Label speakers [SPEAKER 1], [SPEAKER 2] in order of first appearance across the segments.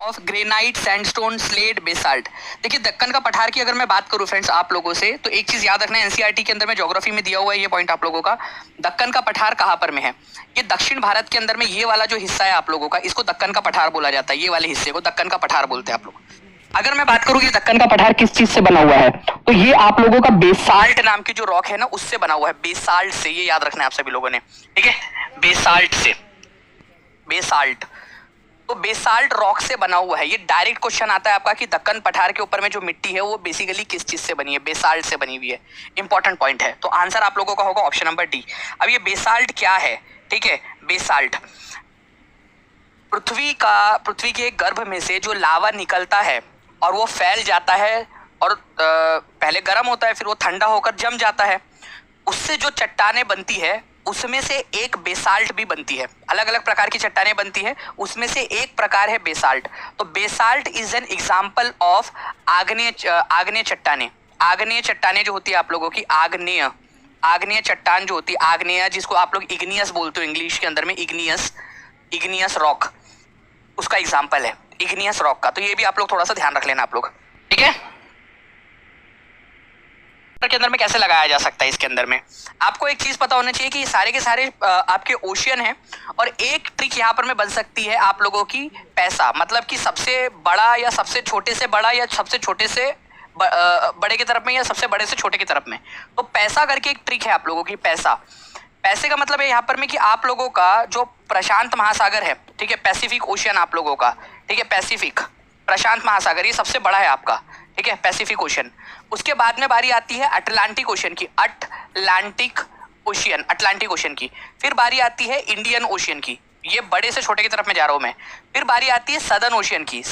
[SPEAKER 1] Of granite, sandstone, slate, basalt. देखिए दक्कन का पठार की अगर मैं बात करूं फ्रेंड्स आप लोगों से, तो एक चीज याद रखना है, एनसीईआरटी के अंदर में ज्योग्राफी में दिया हुआ है ये पॉइंट आप लोगों का। दक्कन का पठार कहां पर में है? ये दक्षिण भारत के अंदर में ये वाला जो हिस्सा है आप लोगों का, इसको दक्कन का पठार बोला जाता है। ये वाले हिस्से को दक्कन का पठार बोलते हैं आप लोग। अगर मैं बात करूं कि दक्कन का पठार किस चीज से बना हुआ है, तो ये आप लोगों का बेसाल्ट नाम की जो रॉक है ना, उससे बना हुआ है। बेसाल्ट से, ये याद रखना है आप सभी लोगों ने, ठीक है? बेसाल्ट से, बेसाल्ट, तो बेसाल्ट रॉक से बना हुआ है। ये डायरेक्ट क्वेश्चन आता है आपका कि दक्कन पठार के ऊपर में जो मिट्टी है वो बेसिकली किस चीज से बनी है? बेसाल्ट से बनी हुई है। इंपॉर्टेंट पॉइंट है। तो आंसर आप लोगों का होगा ऑप्शन नंबर डी। अब ये बेसाल्ट क्या है? ठीक है, बेसाल्ट पृथ्वी के गर्भ में से जो लावा निकलता है और वो फैल जाता है और पहले गर्म होता है, फिर वो ठंडा होकर जम जाता है, उससे जो चट्टानें बनती है उसमें से एक बेसाल्ट भी बनती है। अलग अलग प्रकार की चट्टानें बनती है, उसमें से एक प्रकार है बेसाल्ट। तो basalt is an example of आग्नेय चट्टानें। आग्नेय चट्टानें जो होती है आप लोगों की, आग्नेय चट्टान जो होती है, आग्नेय जिसको आप लोग इग्नियस बोलते हो इंग्लिश के अंदर में, इग्नियस रॉक, उसका एग्जाम्पल है इग्नियस रॉक का। तो ये भी आप लोग थोड़ा सा ध्यान रख लेना आप लोग, ठीक है? के अंदर में कैसे लगाया जा सकता है? इसके अंदर में आपको एक चीज पता होना चाहिए कि ये सारे के सारे आपके ओशियन हैं, और एक ट्रिक यहाँ पर में बन सकती है आप लोगों की पैसा, मतलब कि सबसे बड़ा या सबसे छोटे से बड़ा या सबसे छोटे से बड़े की तरफ में या सबसे बड़े से छोटे की तरफ में। तो पैसा करके एक ट्रिक है आप लोगों की। पैसे का मतलब है यहाँ पर में कि आप लोगों का जो प्रशांत महासागर है, ठीक है, पैसिफिक ओशियन आप लोगों का, ठीक है, पैसिफिक प्रशांत महासागर ये सबसे बड़ा है आपका, ठीक है, पैसिफिक ओशियन। उसके बाद में बारी आती है अटलांटिक ओशियन की, अटलांटिक ओशियन की। फिर बारी आती है इंडियन ओशियन की, ये बड़े से छोटे की तरफ में जा रहा हूं मैं। फिर बारी आती है सदर्न ओशियन की।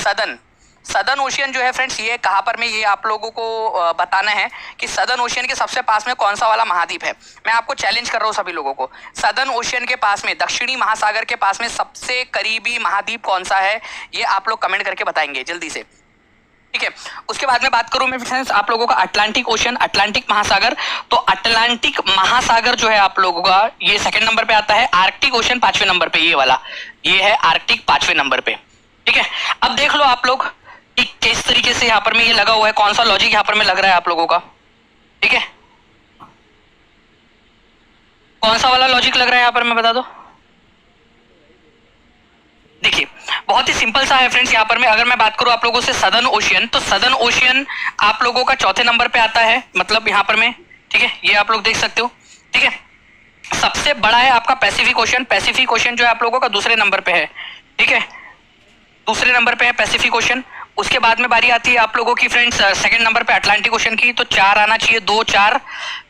[SPEAKER 1] सदर्न ओशियन जो है फ्रेंड्स, ये कहां पर में, ये आप लोगों को बताना है कि सदर्न ओशियन के सबसे पास में कौन सा वाला महाद्वीप है। मैं आपको चैलेंज कर रहा हूं सभी लोगों को, सदर्न ओशियन के पास में, दक्षिणी महासागर के पास में सबसे करीबी महाद्वीप कौन सा है, ये आप लोग कमेंट करके बताएंगे जल्दी से, ठीक है? उसके बाद में बात करूं मैं फ्रेंड्स आप लोगों का अटलांटिक ओशियन, अटलांटिक महासागर। तो अटलांटिक महासागर जो है आप लोगों का, ये सेकंड नंबर पे आता है। आर्कटिक ओशियन 5वें नंबर पे, ये वाला, ये है आर्कटिक 5वें नंबर पे, ठीक है? अब देख लो आप लोग कि किस तरीके से यहाँ पर में ये लगा हुआ है, कौन सा लॉजिक यहाँ पर में लग रहा है आप लोगों का, ठीक है? कौन सा वाला लॉजिक लग रहा है यहाँ पर, मैं बता दो। देखिए बहुत ही सिंपल सा है फ्रेंड्स। यहाँ पर मैं अगर मैं बात करूं आप लोगों से सदर्न ओशियन, तो सदर्न ओशियन आप लोगों का चौथे नंबर पे आता है, मतलब यहाँ पर में, ठीक है, ये आप लोग देख सकते हो, ठीक है? सबसे बड़ा है आपका पैसिफिक ओशियन। पैसिफिक ओशियन जो है आप लोगों का दूसरे नंबर पे है, ठीक है, दूसरे नंबर पे है पैसिफिक ओशियन। उसके बाद में बारी आती है आप लोगों की फ्रेंड्स सेकंड नंबर पे अटलांटिक ओशियन की, तो 4 आना चाहिए, 2 4।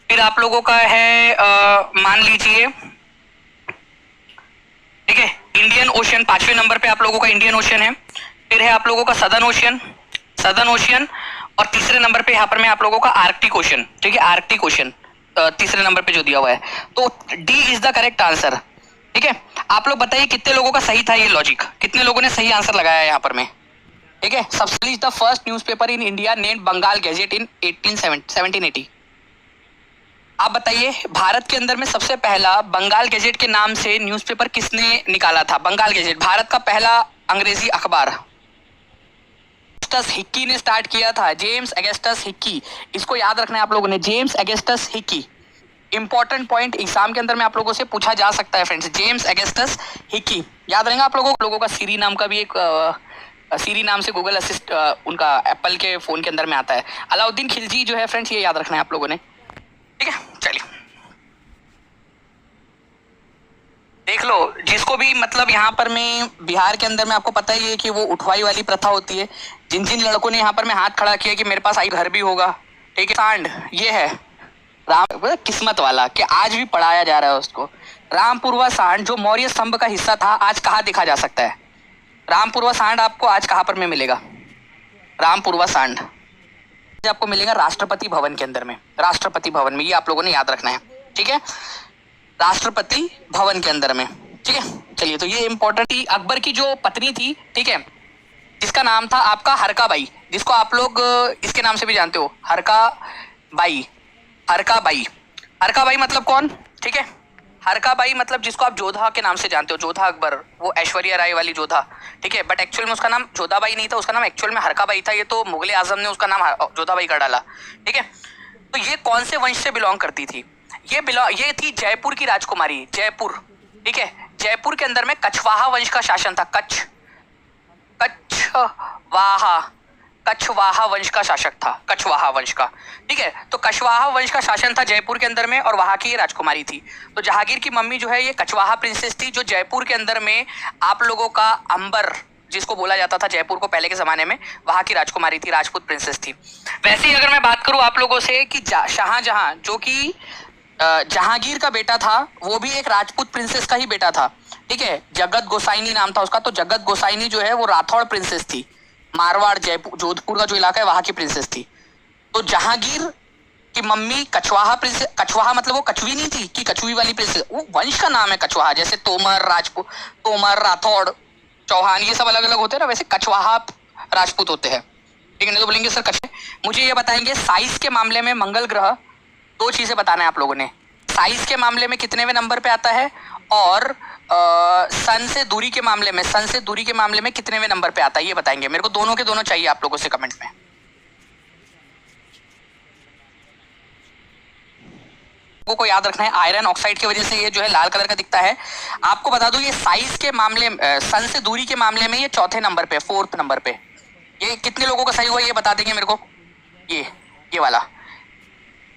[SPEAKER 1] फिर आप लोगों का है मान लीजिए, ठीक है, इंडियन ओशियन 5वें नंबर पे आप लोगों का इंडियन ओशियन है। फिर है आप लोगों का सदर्न ओशियन, और तीसरे नंबर पे यहाँ पर मैं आप लोगों का आर्कटिक ओशियन, ठीक है, आर्कटिक ओशियन तीसरे नंबर पे जो दिया हुआ है। तो D is the correct answer, ठीक है? आप लोग बताइए कितने लोगों का सही था ये लॉजिक, कितने लोगों ने सही आंसर लगाया है यहाँ पर में, ठीक है? सबसे the first newspaper in India named Bengal gazette in 1780। आप बताइए भारत के अंदर में सबसे पहला बंगाल गैजेट के नाम से न्यूज़पेपर किसने निकाला था? बंगाल गैजेट भारत का पहला अंग्रेजी अखबार अगस्टस हिक्की ने स्टार्ट किया था। जेम्स अगस्टस हिक्की, इसको याद रखना है आप लोगों ने, James Augustus Hickey. Important point exam के अंदर में आप लोगों से पूछा जा सकता है फ्रेंड्स, जेम्स अगस्टस हिक्की याद रहेगा आप लोगों का। सीरी नाम का भी एक सीरी नाम से गूगल असिस्ट उनका एप्पल के फोन के अंदर में आता है। अलाउद्दीन खिलजी जो है फ्रेंड्स, ये याद रखना है आप लोगों ने, ठीक है? चलिए देख लो, जिसको भी मतलब यहाँ पर में बिहार के अंदर में आपको पता ही है कि वो उठवाई वाली प्रथा होती है। जिन जिन लड़कों ने यहाँ पर में हाथ खड़ा किया कि मेरे पास आई घर भी होगा, ठीक है, सांड ये है राम, किस्मत वाला कि आज भी पढ़ाया जा रहा है उसको। रामपुरवा सांड जो मौर्य स्तंभ का हिस्सा था, आज कहाँ देखा जा सकता है? रामपुरवा सांड आपको आज कहाँ पर में मिलेगा? रामपुरवा सांड आपको मिलेगा राष्ट्रपति भवन के अंदर में, राष्ट्रपति भवन में, ये आप लोगों ने याद रखना है, ठीक है? राष्ट्रपति भवन के अंदर में, ठीक है? चलिए, तो ये इंपॉर्टेंट थी। अकबर की जो पत्नी थी, ठीक है, जिसका नाम था आपका हरका बाई, जिसको आप लोग इसके नाम से भी जानते हो, हरका बाई। हरका बाई मतलब कौन? ठीक है, हरकाबाई मतलब जिसको आप जोधा के नाम से जानते हो, जोधा अकबर, वो ऐश्वर्या राय वाली जोधा, ठीक है, बट एक्चुअल में उसका नाम जोधाबाई नहीं था, उसका नाम एक्चुअल में हरकाबाई था। ये तो मुगले आजम ने उसका नाम जोधाबाई कर डाला, ठीक है। तो ये कौन से वंश से बिलोंग करती थी? ये थी जयपुर की राजकुमारी, जयपुर, ठीक है। जयपुर के अंदर में कछवाहा वंश का शासन था, कछवाहा वंश का शासक था, कछवाहा वंश का, ठीक है। तो कछवाहा वंश का शासन था जयपुर के अंदर में, और वहां की ये राजकुमारी थी। तो जहांगीर की मम्मी जो है ये कछवाहा प्रिंसेस थी, जो जयपुर के अंदर में आप लोगों का अंबर जिसको बोला जाता था जयपुर को पहले के जमाने में, वहां की राजकुमारी थी, राजपूत प्रिंसेस थी। वैसे ही अगर मैं बात करूं आप लोगों से कि शाहजहां जो कि जहांगीर का बेटा था, वो भी एक राजपूत प्रिंसेस का ही बेटा था, ठीक है। जगत गोसाइनी नाम था उसका। तो जगत गोसाइनी जो है वो राठौड़ प्रिंसेस थी, मारवाड़ जयपुर जोधपुर का जो इलाका है वहां की प्रिंसेस थी। तो जहांगीर की मम्मी कछवाहा प्रिंसेस, कछवाहा मतलब वो कछुई नहीं थी कि कछुई वाली प्रिंसेस, वो वंश का नाम है कछवाहा। जैसे तोमर राजपूत, तोमर राठौड़ चौहान ये सब अलग अलग होते हैं ना, वैसे कछवाहा राजपूत होते हैं, ठीक है। नहीं तो बोलेंगे सर कछे। मुझे ये बताएंगे साइज के मामले में मंगल ग्रह, दो चीजें बताना है आप लोगों ने। साइज के मामले में कितनेवें नंबर पे आता है, और सन से दूरी के मामले में कितनेवें नंबर पे आता है, ये बताएंगे मेरे को। दोनों के दोनों चाहिए आप लोगों से कमेंट में। को याद रखना है, आयरन ऑक्साइड की वजह से ये जो है लाल कलर का दिखता है। आपको बता दूं ये साइज के मामले सन से दूरी के मामले में ये चौथे नंबर पे, फोर्थ नंबर पे। ये कितने लोगों का सही हुआ ये बता देंगे मेरे को, ये वाला।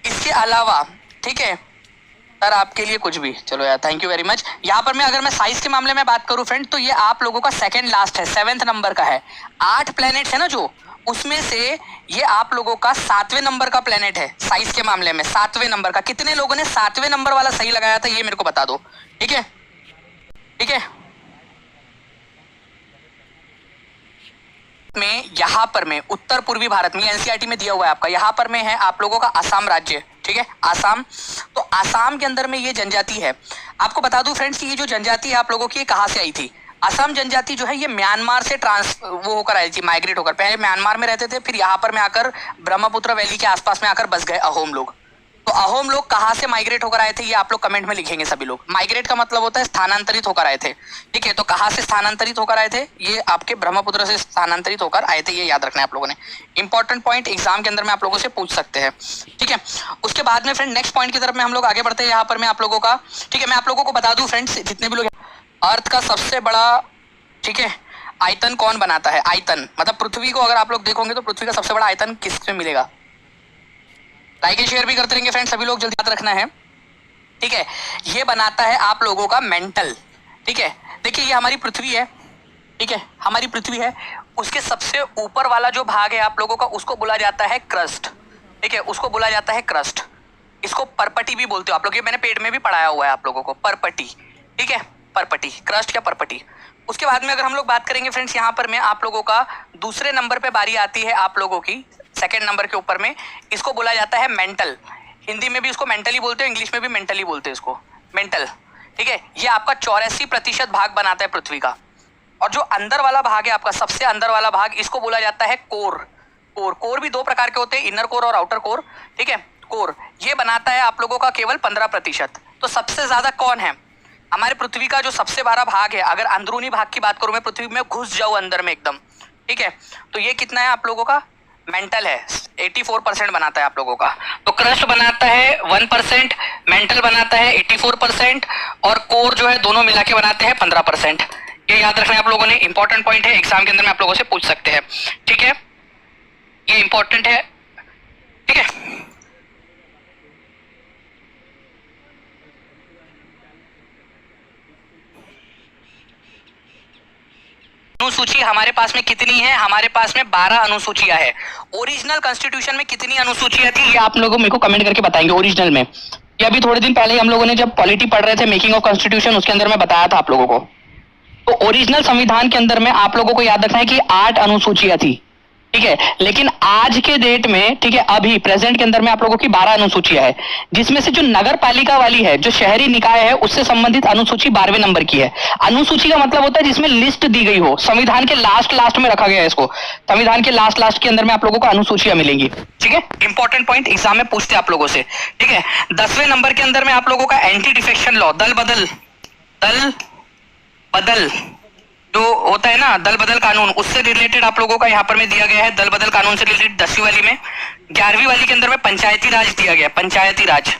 [SPEAKER 1] इसके अलावा, ठीक है सर, आपके लिए कुछ भी, चलो यार थैंक यू वेरी मच। यहाँ पर मैं अगर मैं साइज के मामले में बात करूं फ्रेंड, तो ये आप लोगों का सेकंड लास्ट है, 7th नंबर का है। 8 प्लेनेट्स है ना जो, उसमें से ये आप लोगों का 7वें नंबर का प्लेनेट है साइज के मामले में, 7वें नंबर का। कितने लोगों ने 7वें नंबर वाला सही लगाया था ये मेरे को बता दो, ठीक है, ठीक है। में यहाँ पर में उत्तर पूर्वी भारत में, एनसीईआरटी में दिया हुआ है आपका, यहाँ पर में है आप लोगों का आसाम राज्य, ठीक है, आसाम। तो आसाम के अंदर में ये जनजाति है। आपको बता दूं फ्रेंड्स कि ये जो जनजाति है आप लोगों की कहाँ से आई थी? असम जनजाति जो है ये म्यांमार से वो होकर आई थी, माइग्रेट होकर। पहले म्यांमार में रहते थे, फिर यहाँ पर में आकर ब्रह्मपुत्र वैली के आसपास में आकर बस गए अहोम लोग। तो अहोम लोग कहाँ से माइग्रेट होकर आए थे ये आप लोग कमेंट में लिखेंगे सभी लोग। माइग्रेट का मतलब होता है स्थानांतरित होकर आए थे, ठीक है। तो कहाँ से स्थानांतरित होकर आए थे? ये आपके ब्रह्मपुत्र से स्थानांतरित होकर आए थे, ये याद रखना है आप लोगों ने। इंपॉर्टेंट पॉइंट एग्जाम के अंदर में आप लोगों से पूछ सकते हैं, ठीक है। उसके बाद में फ्रेंड नेक्स्ट पॉइंट की तरफ में हम लोग आगे बढ़ते हैं। यहाँ पर मैं आप लोगों का, ठीक है, मैं आप लोगों को बता दूं फ्रेंड्स, जितने भी लोग, अर्थ का सबसे बड़ा, ठीक है, आयतन कौन बनाता है? आयतन मतलब पृथ्वी को अगर आप लोग देखोगे तो पृथ्वी का सबसे बड़ा आयतन किसमें मिलेगा? लाइक एंड शेयर भी करते रहेंगे फ्रेंड्स, सभी लोग जल्दी याद रखना है, ठीक है। ये बनाता है आप लोगों का मेंटल, ठीक है। देखिए ये हमारी पृथ्वी है, ठीक है, हमारी पृथ्वी है, उसके सबसे ऊपर वाला जो भाग है आप लोगों का, उसको बोला जाता है क्रस्ट, ठीक है, उसको बोला जाता है क्रस्ट। इसको परपटी भी बोलते हो आप लोग, ये मैंने पेट में भी पढ़ाया हुआ है आप लोगों को, परपटी, ठीक है, परपटी, क्रस्ट या परपटी। उसके बाद में अगर हम लोग बात करेंगे फ्रेंड्स, यहाँ पर मैं आप लोगों का दूसरे नंबर पे बारी आती है आप लोगों की, सेकंड नंबर के ऊपर में, इसको बोला जाता है मेंटल। हिंदी में भी इसको मेंटली बोलते हैं, इंग्लिश में भी मेंटली बोलते हैं इसको, मेंटल, ठीक है। ये आपका 84% भाग बनाता है पृथ्वी का। और जो अंदर वाला भाग है आपका, सबसे अंदर वाला भाग, इसको बोला जाता है कोर। कोर भी 2 प्रकार के होते हैं, इनर कोर और आउटर कोर, ठीक है। कोर ये बनाता है आप लोगों का केवल 15%। तो सबसे ज्यादा कौन है? हमारे पृथ्वी का जो सबसे बड़ा भाग है, अगर अंदरूनी भाग की बात करूं, मैं पृथ्वी में घुस जाऊं अंदर में एकदम, ठीक है, तो ये कितना है आप लोगों का? मेंटल है, 84% बनाता है आप लोगों का। तो क्रस्ट बनाता है 1%, मेंटल बनाता है 84%, और कोर जो है दोनों मिला के बनाते हैं 15%। ये याद रखना है आप लोगों ने, इंपॉर्टेंट पॉइंट है, एग्जाम के अंदर में आप लोगों से पूछ सकते हैं, ठीक है, ये इंपॉर्टेंट है, ठीक है। अनुसूची हमारे पास में कितनी है? हमारे पास में 12 अनुसूचियां है। ओरिजिनल कॉन्स्टिट्यूशन में कितनी अनुसूचियां थी ये आप लोगों मेरे को कमेंट करके बताएंगे। ओरिजिनल में ये अभी थोड़े दिन पहले हम लोगों ने जब पॉलिटी पढ़ रहे थे, मेकिंग ऑफ कॉन्स्टिट्यूशन, उसके अंदर मैं बताया था आप लोगों को। तो ओरिजिनल संविधान के अंदर में आप लोगों को याद रखना है कि 8 अनुसूचियां थी, ठीक है। लेकिन आज के डेट में, ठीक है, अभी प्रेजेंट के अंदर में आप लोगों की 12 अनुसूचियां है, जिसमें से जो नगर पालिका वाली है, जो शहरी निकाय है, उससे संबंधित अनुसूची 12वें नंबर की है। अनुसूची का मतलब होता है जिसमें लिस्ट दी गई हो, संविधान के लास्ट में रखा गया है इसको, संविधान के लास्ट के अंदर में आप लोगों को अनुसूचियां मिलेंगी। ठीक है, इंपॉर्टेंट पॉइंट एग्जाम में पूछते हैं आप लोगों से। ठीक है, 10वें नंबर के अंदर में आप लोगों का एंटी डिफेक्शन लॉ, दल बदल जो होता है ना, दल बदल कानून, उससे रिलेटेड आप लोगों का यहाँ पर में दिया गया है। दल बदल कानून से रिलेटेड 10वीं वाली में। 11वीं वाली के अंदर में पंचायती राज दिया गया, पंचायती राज।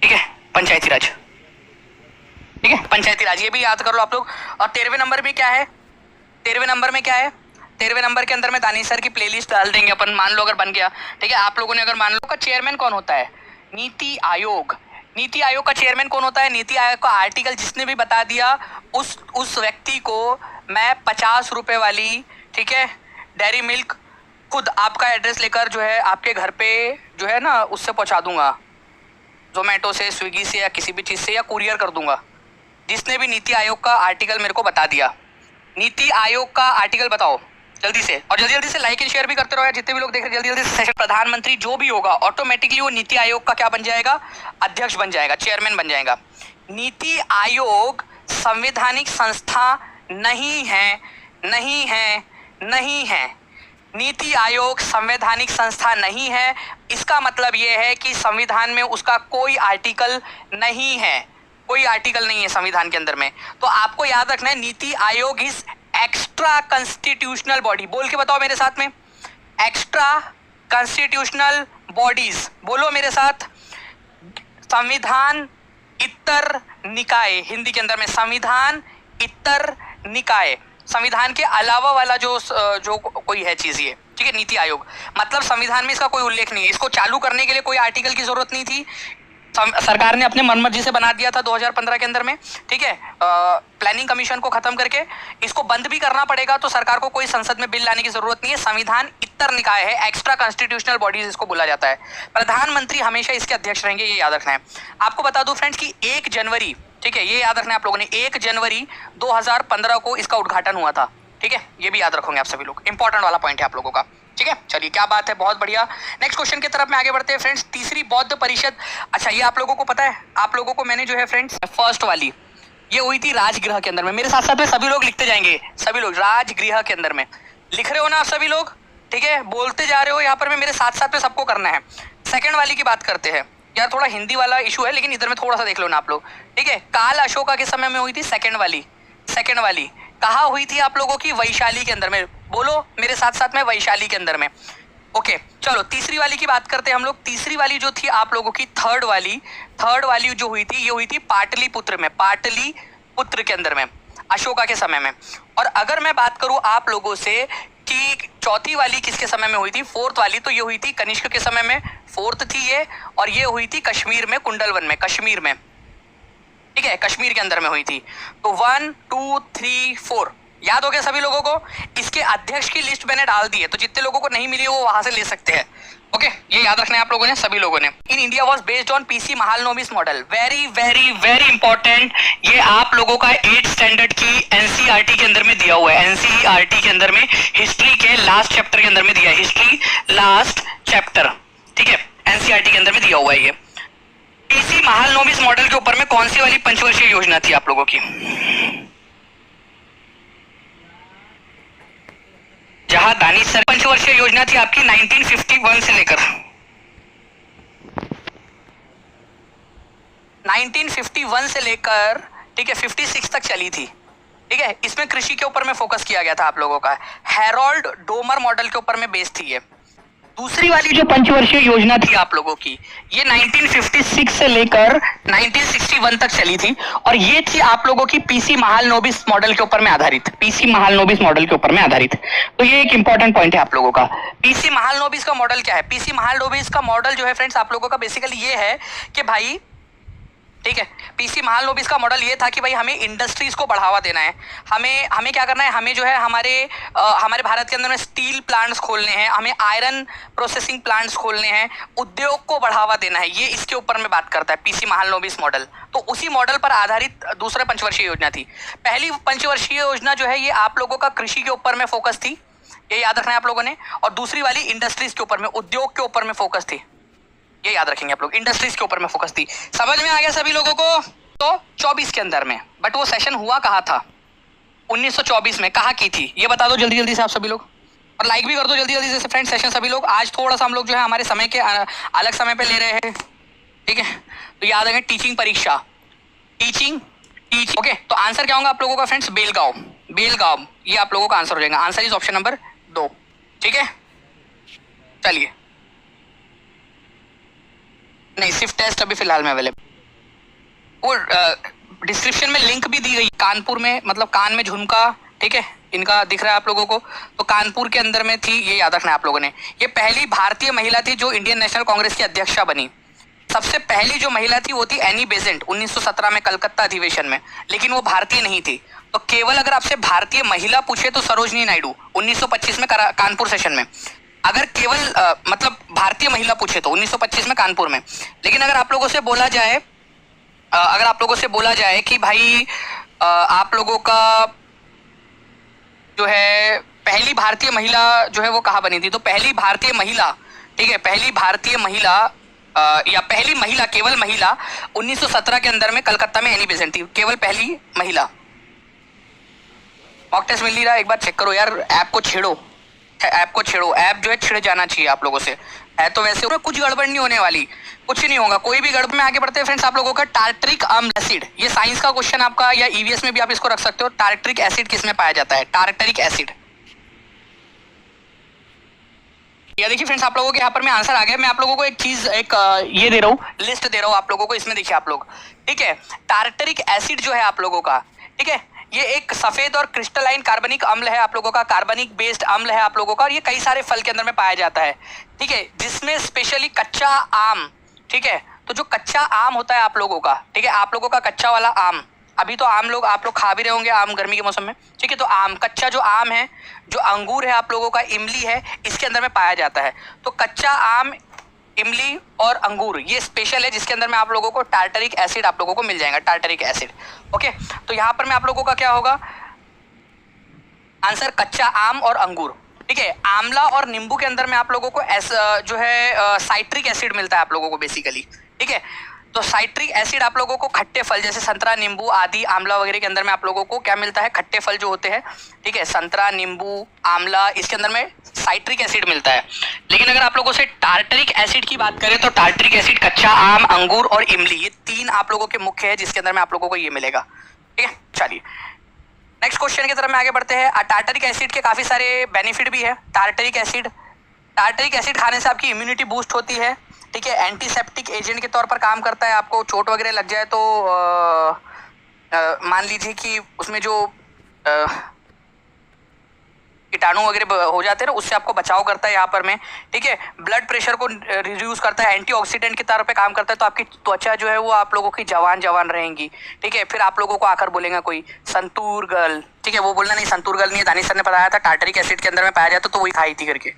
[SPEAKER 1] ठीक है, पंचायती राज, ठीक है, पंचायती राज, ये भी याद कर लो आप लोग। और 13वें नंबर में क्या है, 13वें नंबर में क्या है, 13वें नंबर के अंदर में दानिश सर की प्लेलिस्ट डाल देंगे अपन, मान लो अगर बन गया। ठीक है, आप लोगों ने अगर मान लो का चेयरमैन कौन होता है, नीति आयोग। नीति आयोग का चेयरमैन कौन होता है, नीति आयोग का आर्टिकल जिसने भी बता दिया उस व्यक्ति को मैं 50 रुपए वाली, ठीक है, डेयरी मिल्क खुद आपका एड्रेस लेकर जो है आपके घर पे जो है ना उससे पहुंचा दूंगा, जोमेटो से, स्विगी से या किसी भी चीज़ से, या कुरियर कर दूंगा। जिसने भी नीति आयोग का आर्टिकल मेरे को बता दिया, नीति आयोग का आर्टिकल बताओ जल्दी से, और जल्दी जल्दी से लाइक एंड शेयर भी करते रहो यार, जितने भी लोग देख रहे हैं जल्दी जल्दी से। सेशन प्रधानमंत्री जो भी होगा ऑटोमेटिकली वो नीति आयोग का क्या बन जाएगा, अध्यक्ष बन जाएगा, चेयरमैन बन जाएगा। नीति आयोग संवैधानिक संस्था नहीं है, नहीं है, नहीं है। नीति आयोग संवैधानिक संस्था नहीं है, इसका मतलब यह है कि संविधान में उसका कोई आर्टिकल नहीं है, कोई आर्टिकल नहीं है संविधान के अंदर में। तो आपको याद रखना है NITI Aayog is extra constitutional body. बोल के बताओ मेरे साथ में, एक्स्ट्रा कॉन्स्टिट्यूशनल बॉडीज, बोलो मेरे साथ। संविधान इतर निकाय, हिंदी के अंदर में संविधान इतर निकाय, संविधान के अलावा वाला जो कोई है चीज ये, ठीक है। नीति आयोग मतलब संविधान में इसका कोई उल्लेख नहीं है, इसको चालू करने के लिए कोई आर्टिकल की जरूरत नहीं थी, सरकार ने अपने मनमर्जी से बना दिया था 2015 के अंदर में, ठीक है। प्लानिंग कमीशन को खत्म करके इसको बंद भी करना पड़ेगा तो सरकार को कोई संसद में बिल लाने की जरूरत नहीं है। संविधान इतर निकाय है, एक्स्ट्रा कॉन्स्टिट्यूशनल बॉडीज इसको बोला जाता है। प्रधानमंत्री हमेशा इसके अध्यक्ष रहेंगे, ये याद रखना है। आपको बता दूं फ्रेंड्स कि 1 जनवरी, ठीक है, ये याद रखना है आप लोगों ने, 1 जनवरी 2015 को इसका उद्घाटन हुआ था, ठीक है, ये भी याद रखोगे आप सभी लोग, इंपॉर्टेंट वाला पॉइंट है आप लोगों का, ठीक है। चलिए क्या बात है, बहुत बढ़िया। नेक्स्ट क्वेश्चन की तरफ में आगे बढ़ते हैं फ्रेंड्स। तीसरी बौद्ध परिषद, अच्छा ये आप लोगों को पता है, आप लोगों को मैंने जो है फ्रेंड्स फर्स्ट वाली ये हुई थी राजगृह के अंदर में। मेरे साथ साथ में सभी लोग लिखते जाएंगे, सभी लोग राजगृह के अंदर में लिख रहे हो ना आप सभी लोग, ठीक है, बोलते जा रहे हो यहाँ पर में, मेरे साथ साथ में सबको करना है। सेकंड वाली की बात करते हैं यार, थोड़ा हिंदी वाला इशू है लेकिन इधर में थोड़ा सा देख लो ना आप लोग, ठीक है। काल अशोका के समय में हुई थी सेकंड वाली कहाँ हुई थी आप लोगों की, वैशाली के अंदर में, बोलो मेरे साथ साथ में, वैशाली के अंदर में। ओके चलो तीसरी वाली की बात करते हैं हम लोग। तीसरी वाली जो थी आप लोगों की, थर्ड वाली जो हुई थी, ये हुई थी पाटलिपुत्र के अंदर में, अशोका के समय में। और अगर मैं बात करूं आप लोगों से कि चौथी वाली किसके समय में हुई थी, फोर्थ वाली, तो ये हुई थी कनिष्क के समय में, फोर्थ थी ये, और ये हुई थी कश्मीर में, कुंडलवन में, कश्मीर में, ठीक है, कश्मीर के अंदर में हुई थी। तो 1 2 3 4 याद हो गया सभी लोगों को। इसके अध्यक्ष की लिस्ट मैंने डाल दी है, तो जितने लोगों को नहीं मिली वो वहां से ले सकते हैं। ओके ये याद रखना है आप लोगों ने, सभी लोगों ने। In India was based on PC Mahalanobis model, very very very important. ये आप लोगों का 8th स्टैंडर्ड की एनसीईआरटी के अंदर में दिया हुआ है, एनसीईआरटी के अंदर में हिस्ट्री के लास्ट चैप्टर के अंदर में दिया है, हिस्ट्री लास्ट चैप्टर, ठीक है, एनसीईआरटी के अंदर में दिया हुआ है ये। पीसी महालनोबिस मॉडल के ऊपर में कौन सी वाली पंचवर्षीय योजना थी आप लोगों की, जहां दानिश सर पंचवर्षीय योजना थी आपकी 1951 से लेकर 1951 से लेकर, ठीक है, 56 तक चली थी, ठीक है। इसमें कृषि के ऊपर में फोकस किया गया था आप लोगों का, हैरोल्ड डोमर मॉडल के ऊपर में बेस थी ये। दूसरी वाली जो पंचवर्षीय योजना थी आप लोगों की, ये 1956 से लेकर 1961 तक चली थी, और ये थी आप लोगों की पीसी महालनोबिस मॉडल के ऊपर में आधारित, पीसी महालनोबिस मॉडल के ऊपर में आधारित। तो ये एक इंपॉर्टेंट पॉइंट है आप लोगों का। पीसी महालनोबिस का मॉडल क्या है, पीसी महालनोबिस का मॉडल जो है फ्रेंड्स आप लोगों का बेसिकली ये है कि भाई ठीक है। पीसी महालनोबिस का मॉडल ये था कि भाई हमें इंडस्ट्रीज को बढ़ावा देना है, हमें क्या करना है, हमें जो है हमारे भारत के अंदर में स्टील प्लांट्स खोलने हैं, हमें आयरन प्रोसेसिंग प्लांट्स खोलने हैं, उद्योग को बढ़ावा देना है, ये इसके ऊपर में बात करता है पीसी महालनोबिस मॉडल। तो उसी मॉडल पर आधारित दूसरा पंचवर्षीय योजना थी। पहली पंचवर्षीय योजना जो है ये आप लोगों का कृषि के ऊपर में फोकस थी, ये याद रखना है आप लोगों ने, और दूसरी वाली इंडस्ट्रीज के ऊपर में, उद्योग के ऊपर में फोकस थी, ये याद रखेंगे आप लोग, इंडस्ट्रीज के ऊपर में फोकस थी। समझ में आ गया सभी लोगों को? तो 24 के अंदर में, बट वो सेशन हुआ कहाँ था? 1924 में। कहाँ की थी ये बता दो जल्दी जल्दी से आप सभी लोग, और लाइक भी कर दो जल्दी जल्दी से फ्रेंड सेशन सभी लोग। आज थोड़ा सा हम लोग जो है हमारे समय के अलग समय पे ले रहे हैं, ठीक है। तो याद रखें टीचिंग परीक्षा, टीचिंग ओके। तो आंसर क्या होगा आप लोगों का फ्रेंड्स? बेलगांव, ये आप लोगों का आंसर हो जाएगा। आंसर इज ऑप्शन नंबर 2, ठीक है। चलिए, नहीं सिर्फ टेस्ट अभी फिलहाल में अवेलेबल, और डिस्क्रिप्शन में लिंक भी दी गई, कानपुर में, मतलब कान में झुमका, ठीक है, इनका दिख रहा है आप लोगों को, तो कानपुर के अंदर में थी, ये याद रखना है आप लोगों ने। ये पहली भारतीय महिला थी जो इंडियन नेशनल कांग्रेस की अध्यक्षा बनी। सबसे पहली जो महिला थी वो थी एनी बेजेंट 1917 में कलकत्ता अधिवेशन में, लेकिन वो भारतीय नहीं थी। तो केवल अगर आपसे भारतीय महिला पूछे तो सरोजनी नायडू 1925 में कानपुर सेशन में, अगर केवल मतलब भारतीय महिला पूछे तो 1925 में कानपुर में। लेकिन अगर आप लोगों से बोला जाए कि भाई आप लोगों का जो है पहली भारतीय महिला जो है वो कहाँ बनी थी, तो पहली भारतीय महिला, ठीक है, पहली भारतीय महिला या पहली महिला, केवल महिला 1917 के अंदर में कलकत्ता में एनी बेसेंट थी, केवल पहली महिला। मॉक टेस्ट मिल नहीं रहा, एक बार चेक करो यार, ऐप को छेड़ो, ऐप जो है छिड़ जाना चाहिए आप लोगों से, है तो वैसे कुछ गड़बड़ नहीं होने वाली, कुछ नहीं होगा, कोई भी गड़बड़ में आगे बढ़ते हैं फ्रेंड्स। आप लोगों का टार्टरिक अम्ल एसिड, ये साइंस का क्वेश्चन आपका, या ईवीएस में भी आप इसको रख सकते हो। टार्टरिक एसिड किस में पाया जाता है? टार्टरिक एसिड, या देखिए फ्रेंड्स आप लोगों के यहाँ पर मैं आंसर आ गया। मैं आप लोगों को एक चीज ये दे रहा हूँ, लिस्ट दे रहा हूँ आप लोगों को, इसमें देखिए आप लोग, ठीक है। टार्टरिक एसिड जो है आप लोगों का, ठीक है, ये एक सफेद और क्रिस्टलाइन कार्बनिक अम्ल है आप लोगों का, कार्बनिक बेस्ड अम्ल है आप लोगों का, और ये कई सारे फल के अंदर में पाया जाता है, ठीक है, जिसमें स्पेशली कच्चा आम, ठीक है। तो जो कच्चा आम होता है आप लोगों का, ठीक है, आप लोगों का कच्चा वाला आम, अभी तो आम लोग आप लोग खा भी रहे होंगे आम गर्मी के मौसम में, ठीक है। तो आम, कच्चा जो आम है, जो अंगूर है आप लोगों का, इमली है, इसके अंदर में पाया जाता है। तो कच्चा आम, इमली और अंगूर ये स्पेशल है, जिसके अंदर में आप लोगों को टार्टरिक एसिड आप लोगों को मिल जाएगा, टार्टरिक एसिड, ओके। तो यहाँ पर में आप लोगों का क्या होगा आंसर? कच्चा आम और अंगूर, ठीक है। आंवला और नींबू के अंदर में आप लोगों को जो है साइट्रिक एसिड मिलता है आप लोगों को बेसिकली, ठीक है। तो साइट्रिक एसिड आप लोगों को खट्टे फल जैसे संतरा, नींबू आदि, आंवला वगैरह के अंदर में आप लोगों को क्या मिलता है? खट्टे फल जो होते हैं, ठीक है, संतरा, नींबू, आंवला, इसके अंदर में साइट्रिक एसिड मिलता है। लेकिन अगर आप लोगों से टार्टरिक एसिड की बात करें तो टार्टरिक एसिड कच्चा आम, अंगूर और इमली, ये 3 आप लोगों के मुख्य है, जिसके अंदर में आप लोगों को ये मिलेगा, ठीक है। चलिए नेक्स्ट क्वेश्चन की तरफ में आगे बढ़ते हैं। टार्टरिक एसिड के काफी सारे बेनिफिट भी है। टार्टरिक एसिड खाने से आपकी इम्यूनिटी बूस्ट होती है, ठीक है, एंटीसेप्टिक एजेंट के तौर पर काम करता है। आपको चोट वगैरह लग जाए तो मान लीजिए कि उसमें जो कीटाणु वगैरह हो जाते हैं ना, उससे आपको बचाव करता है यहाँ पर में, ठीक है। ब्लड प्रेशर को रिड्यूस करता है, एंटीऑक्सीडेंट के तौर पे काम करता है। तो आपकी त्वचा जो है वो आप लोगों की जवान रहेंगी, ठीक है। फिर आप लोगों को आकर बोलेगा कोई संतूर गर्ल, ठीक है, वो बोलना नहीं, संतूर गर्ल नहीं है, दानिश सर ने बताया था टार्टरिक एसिड के अंदर में पाया जाता, तो वही खाई थी करके।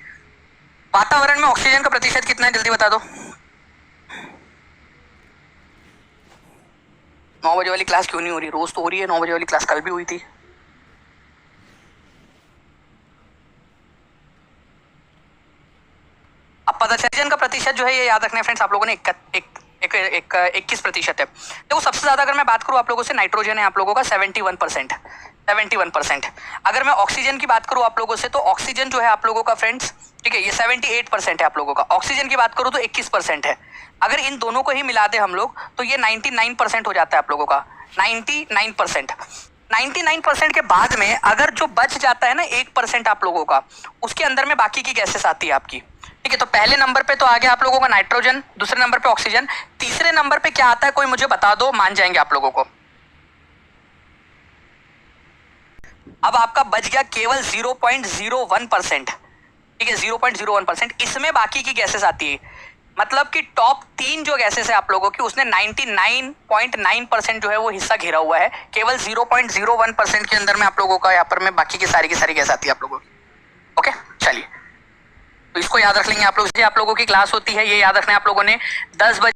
[SPEAKER 1] वातावरण में ऑक्सीजन का प्रतिशत कितना है जल्दी बता दो। 9 बजे वाली क्लास क्यों नहीं हो रही? रोज तो हो रही है 9 बजे वाली क्लास, कल भी हुई थी। अब पता चल, ऑक्सीजन का प्रतिशत जो है ये याद रखना है फ्रेंड्स आप लोगों ने 21% है। देखो सबसे ज्यादा अगर मैं बात करूं आप लोगों से, नाइट्रोजन है आप लोगों का 71%। अगर मैं ऑक्सीजन की बात करूं आप लोगों से, तो ऑक्सीजन जो है आप लोगों का फ्रेंड्स, ठीक है, ये 78% है आप लोगों का। ऑक्सीजन की बात करूं तो 21% है। अगर इन दोनों को ही मिला दे हम लोग तो ये 99% हो जाता है आप लोगों का, 99%। 99% के बाद में अगर जो बच जाता है ना 1% आप लोगों का, उसके अंदर में बाकी की गैसेस आती है आपकी, ठीक है। तो पहले नंबर पे तो आ गया आप लोगों का नाइट्रोजन, दूसरे नंबर पे ऑक्सीजन, तीसरे नंबर पे क्या आता है कोई मुझे बता दो, मान जाएंगे आप लोगों को। अब आपका बच गया केवल 0.01%, ठीक है, 0.01%। इसमें बाकी की गैसेस आती है, मतलब कि टॉप 3 जो गैसेस है आप लोगों की, उसने 99.9% जो है वो हिस्सा घेरा हुआ है। केवल 0.01% के अंदर में आप लोगों का यहाँ पर में बाकी की सारी गैस आती है आप लोगों की। ओके, चलिए, तो इसको याद रख लेंगे आप लोग। आप लोगों की क्लास होती है, ये याद रखना है आप लोगों ने 10 बजे